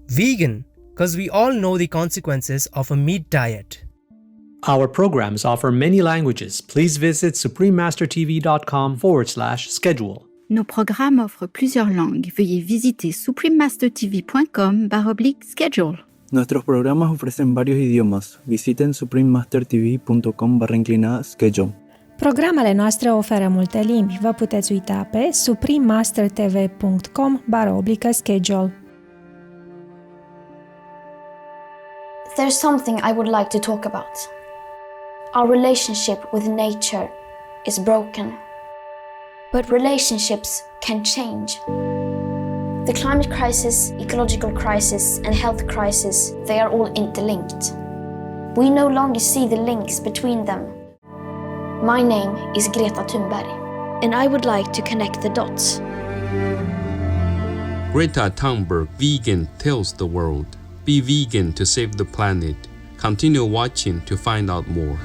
Vegan, because we all know the consequences of a meat diet. Our programs offer many languages. Please visit suprememastertv.com/schedule. Nos programmes offrent plusieurs langues. Veuillez visiter suprememastertv.com/schedule. Nuestros programas ofrecen varios idiomas. Visiten suprememastertv.com/schedule. Programele noastre oferă multe limbi. Vă puteți uita pe suprememastertv.com/schedule. There's something I would like to talk about. Our relationship with nature is broken. But relationships can change. The climate crisis, ecological crisis, and health crisis, they are all interlinked. We no longer see the links between them. My name is Greta Thunberg, and I would like to connect the dots. Greta Thunberg Vegan tells the world, be vegan to save the planet. Continue watching to find out more.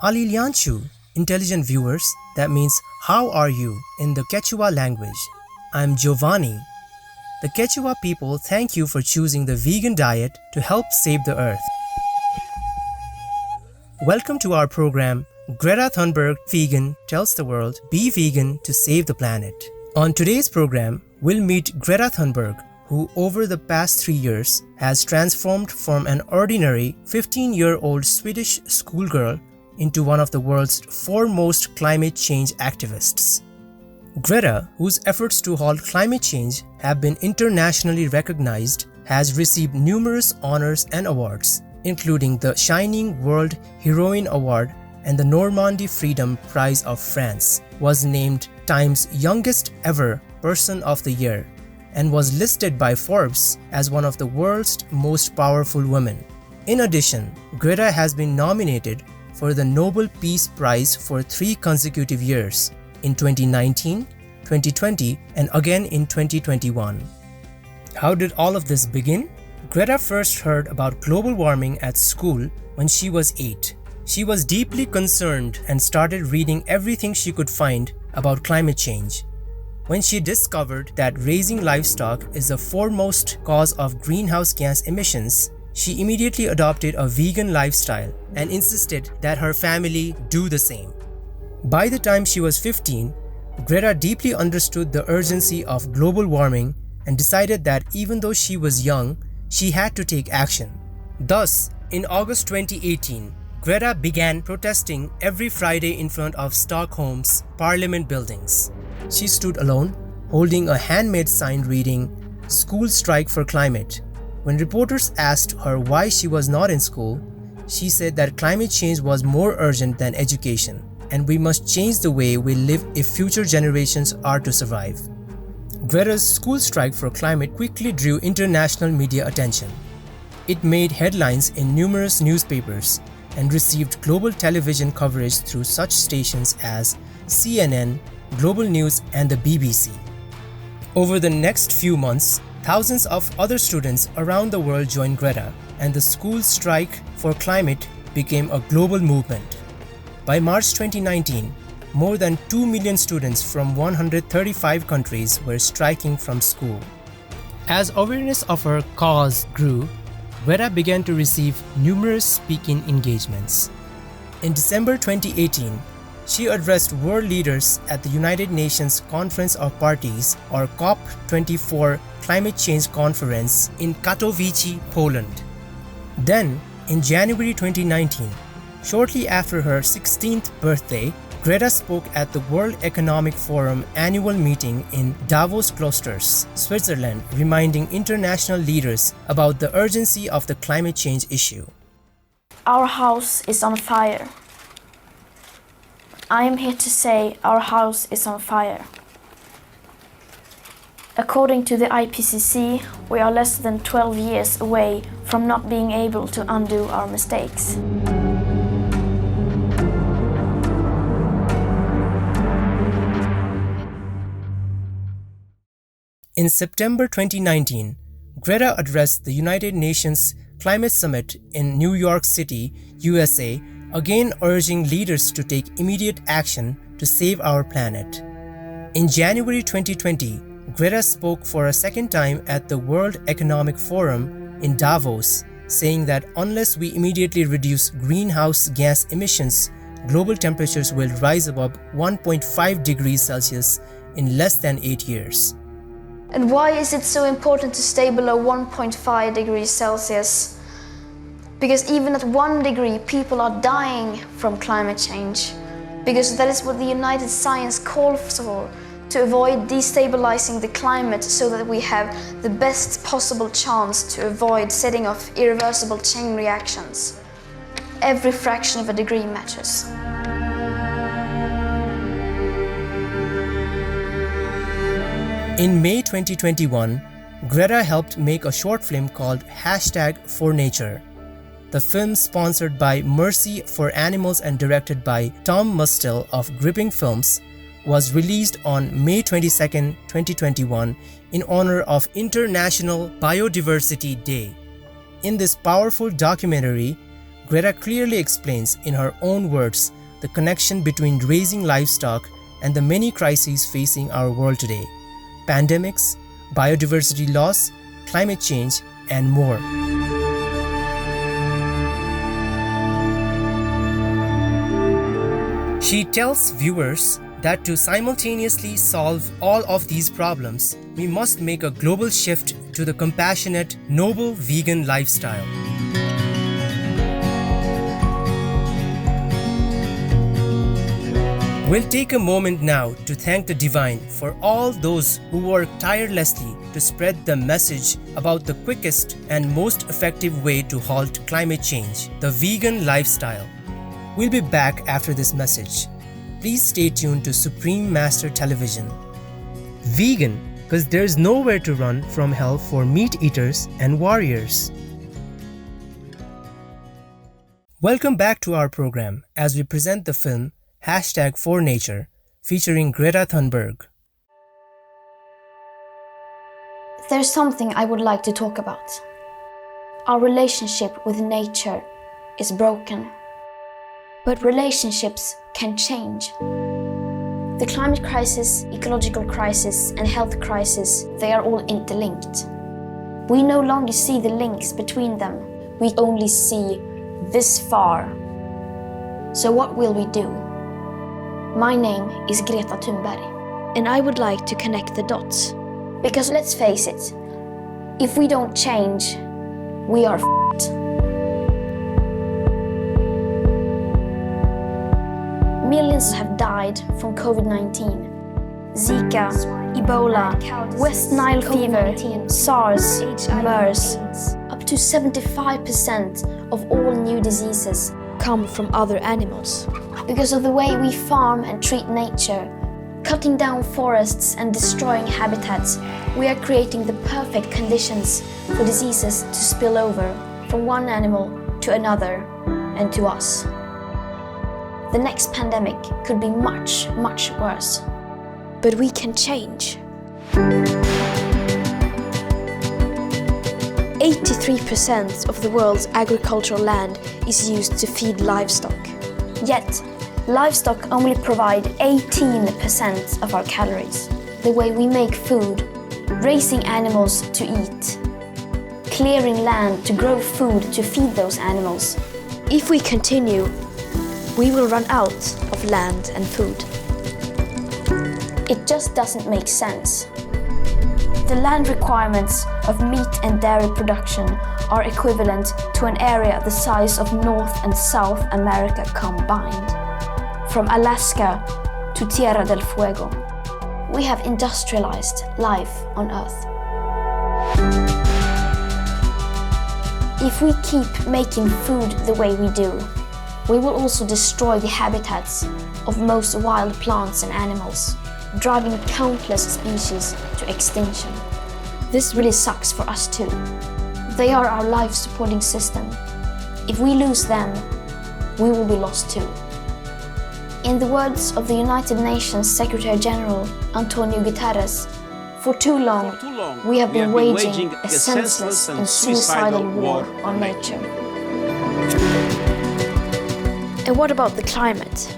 Alilianchu, intelligent viewers, that means how are you in the Quechua language. I'm Giovanni. The Quechua people thank you for choosing the vegan diet to help save the earth. Welcome to our program, Greta Thunberg Vegan tells the world, be vegan to save the planet. On today's program, we'll meet Greta Thunberg, who over the past 3 years has transformed from an ordinary 15-year-old Swedish schoolgirl into one of the world's foremost climate change activists. Greta, whose efforts to halt climate change have been internationally recognized, has received numerous honors and awards, including the Shining World Heroine Award and the Normandy Freedom Prize of France, was named Time's youngest ever person of the year, and was listed by Forbes as one of the world's most powerful women. In addition, Greta has been nominated for the Nobel Peace Prize for 3 consecutive years, in 2019, 2020, and again in 2021. How did all of this begin? Greta first heard about global warming at school when she was 8. She was deeply concerned and started reading everything she could find about climate change. When she discovered that raising livestock is the foremost cause of greenhouse gas emissions, she immediately adopted a vegan lifestyle and insisted that her family do the same. By the time she was 15, Greta deeply understood the urgency of global warming and decided that even though she was young, she had to take action. Thus, in August 2018, Greta began protesting every Friday in front of Stockholm's parliament buildings. She stood alone, holding a handmade sign reading, "School Strike for Climate." When reporters asked her why she was not in school, she said that climate change was more urgent than education, and we must change the way we live if future generations are to survive. Greta's School Strike for Climate quickly drew international media attention. It made headlines in numerous newspapers and received global television coverage through such stations as CNN, Global News, and the BBC. Over the next few months, thousands of other students around the world joined Greta, and the School Strike for Climate became a global movement. By March 2019, more than 2 million students from 135 countries were striking from school. As awareness of her cause grew, Greta began to receive numerous speaking engagements. In December 2018, she addressed world leaders at the United Nations Conference of Parties, or COP24 Climate Change Conference in Katowice, Poland. Then, in January 2019, shortly after her 16th birthday, Greta spoke at the World Economic Forum annual meeting in Davos Klosters, Switzerland, reminding international leaders about the urgency of the climate change issue. Our house is on fire. I am here to say our house is on fire. According to the IPCC, we are less than 12 years away from not being able to undo our mistakes. In September 2019, Greta addressed the United Nations Climate Summit in New York City, USA, again urging leaders to take immediate action to save our planet. In January 2020, Greta spoke for a second time at the World Economic Forum in Davos, saying that unless we immediately reduce greenhouse gas emissions, global temperatures will rise above 1.5 degrees Celsius in less than 8 years. And why is it so important to stay below 1.5 degrees Celsius? Because even at 1 degree, people are dying from climate change. Because that is what the United Science calls for, to avoid destabilizing the climate so that we have the best possible chance to avoid setting off irreversible chain reactions. Every fraction of a degree matters. In May 2021, Greta helped make a short film called #4Nature. The film, sponsored by Mercy for Animals and directed by Tom Mustill of Gripping Films, was released on May 22, 2021 in honor of International Biodiversity Day. In this powerful documentary, Greta clearly explains in her own words the connection between raising livestock and the many crises facing our world today: pandemics, biodiversity loss, climate change, and more. She tells viewers that to simultaneously solve all of these problems, we must make a global shift to the compassionate, noble vegan lifestyle. We'll take a moment now to thank the Divine for all those who work tirelessly to spread the message about the quickest and most effective way to halt climate change, the vegan lifestyle. We'll be back after this message. Please stay tuned to Supreme Master Television. Vegan, because there's nowhere to run from hell for meat eaters and warriors. Welcome back to our program as we present the film #4Nature, featuring Greta Thunberg. There's something I would like to talk about. Our relationship with nature is broken. But relationships can change. The climate crisis, ecological crisis, and health crisis, they are all interlinked. We no longer see the links between them. We only see this far. So what will we do? My name is Greta Thunberg, and I would like to connect the dots. Because let's face it, if we don't change, we are f***ed. Millions have died from COVID-19. Zika, Ebola, West Nile fever, SARS, MERS. Up to 75% of all new diseases come from other animals. Because of the way we farm and treat nature, cutting down forests and destroying habitats, we are creating the perfect conditions for diseases to spill over from one animal to another and to us. The next pandemic could be much, much worse. But we can change. 83% of the world's agricultural land is used to feed livestock. Yet, livestock only provide 18% of our calories. The way we make food, raising animals to eat, clearing land to grow food to feed those animals. If we continue, we will run out of land and food. It just doesn't make sense. The land requirements of meat and dairy production are equivalent to an area the size of North and South America combined, from Alaska to Tierra del Fuego. We have industrialized life on Earth. If we keep making food the way we do, we will also destroy the habitats of most wild plants and animals, driving countless species to extinction. This really sucks for us too. They are our life-supporting system. If we lose them, we will be lost too. In the words of the United Nations Secretary General Antonio Guterres, For too long, we have been waging a senseless and suicidal war on nature. And what about the climate?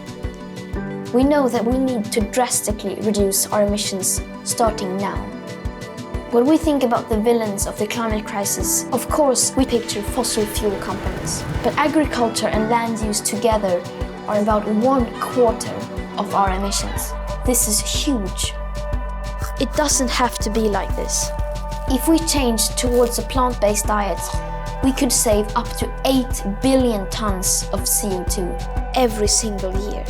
We know that we need to drastically reduce our emissions starting now. When we think about the villains of the climate crisis, of course we picture fossil fuel companies. But agriculture and land use together are about 1/4 of our emissions. This is huge. It doesn't have to be like this. If we change towards a plant-based diet, we could save up to 8 billion tons of CO2 every single year.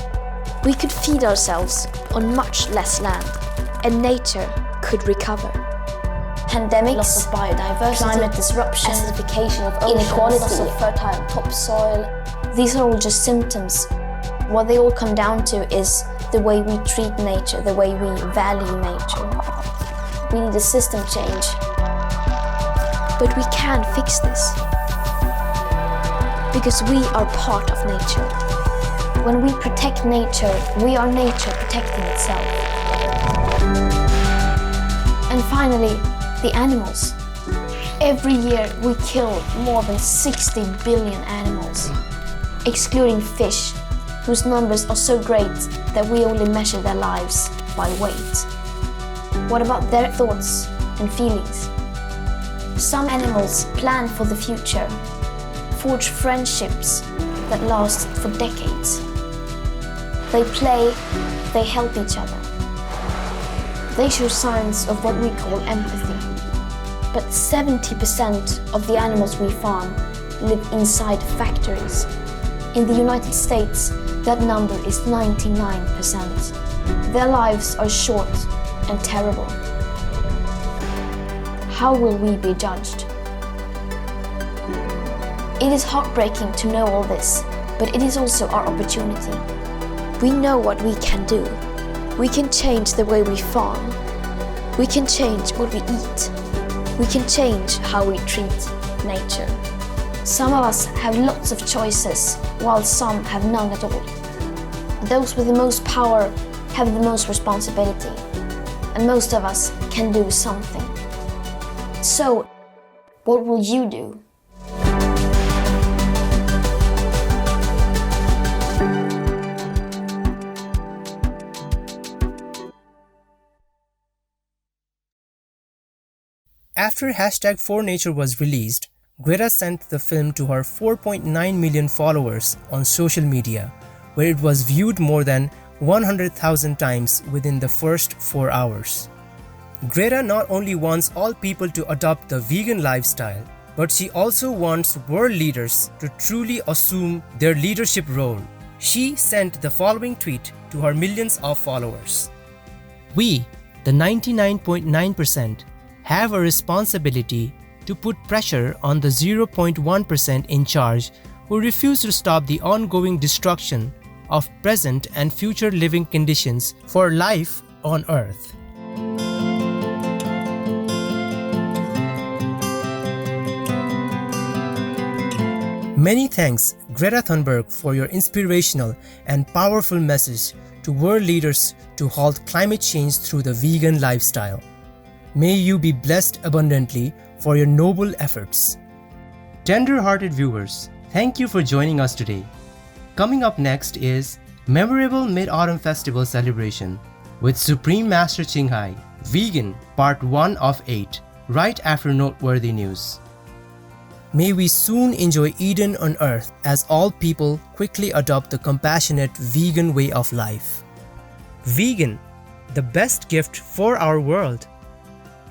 We could feed ourselves on much less land, and nature could recover. Pandemics, loss of biodiversity, climate disruption, acidification of oceans, inequality, loss of fertile topsoil. These are all just symptoms. What they all come down to is the way we treat nature, the way we value nature. We need a system change. But we can fix this. Because we are part of nature. When we protect nature, we are nature protecting itself. And finally, the animals. Every year we kill more than 60 billion animals, excluding fish, whose numbers are so great that we only measure their lives by weight. What about their thoughts and feelings? Some animals plan for the future, forge friendships that last for decades. They play, they help each other. They show signs of what we call empathy. But 70% of the animals we farm live inside factories. In the United States, that number is 99%. Their lives are short and terrible. How will we be judged? It is heartbreaking to know all this, but it is also our opportunity. We know what we can do. We can change the way we farm. We can change what we eat. We can change how we treat nature. Some of us have lots of choices, while some have none at all. Those with the most power have the most responsibility, and most of us can do something. So, what will you do? After #4Nature was released, Greta sent the film to her 4.9 million followers on social media, where it was viewed more than 100,000 times within the first 4 hours. Greta not only wants all people to adopt the vegan lifestyle, but she also wants world leaders to truly assume their leadership role. She sent the following tweet to her millions of followers. "We, the 99.9%, have a responsibility to put pressure on the 0.1% in charge who refuse to stop the ongoing destruction of present and future living conditions for life on Earth." Many thanks, Greta Thunberg, for your inspirational and powerful message to world leaders to halt climate change through the vegan lifestyle. May you be blessed abundantly for your noble efforts. Tender-hearted viewers, thank you for joining us today. Coming up next is Memorable Mid-Autumn Festival Celebration with Supreme Master Qinghai, Vegan, Part 1 of 8, right after noteworthy news. May we soon enjoy Eden on earth as all people quickly adopt the compassionate vegan way of life. Vegan, the best gift for our world.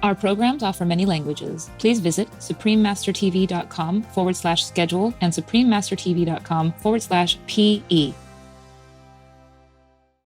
Our programs offer many languages. Please visit suprememastertv.com/schedule and suprememastertv.com/PE.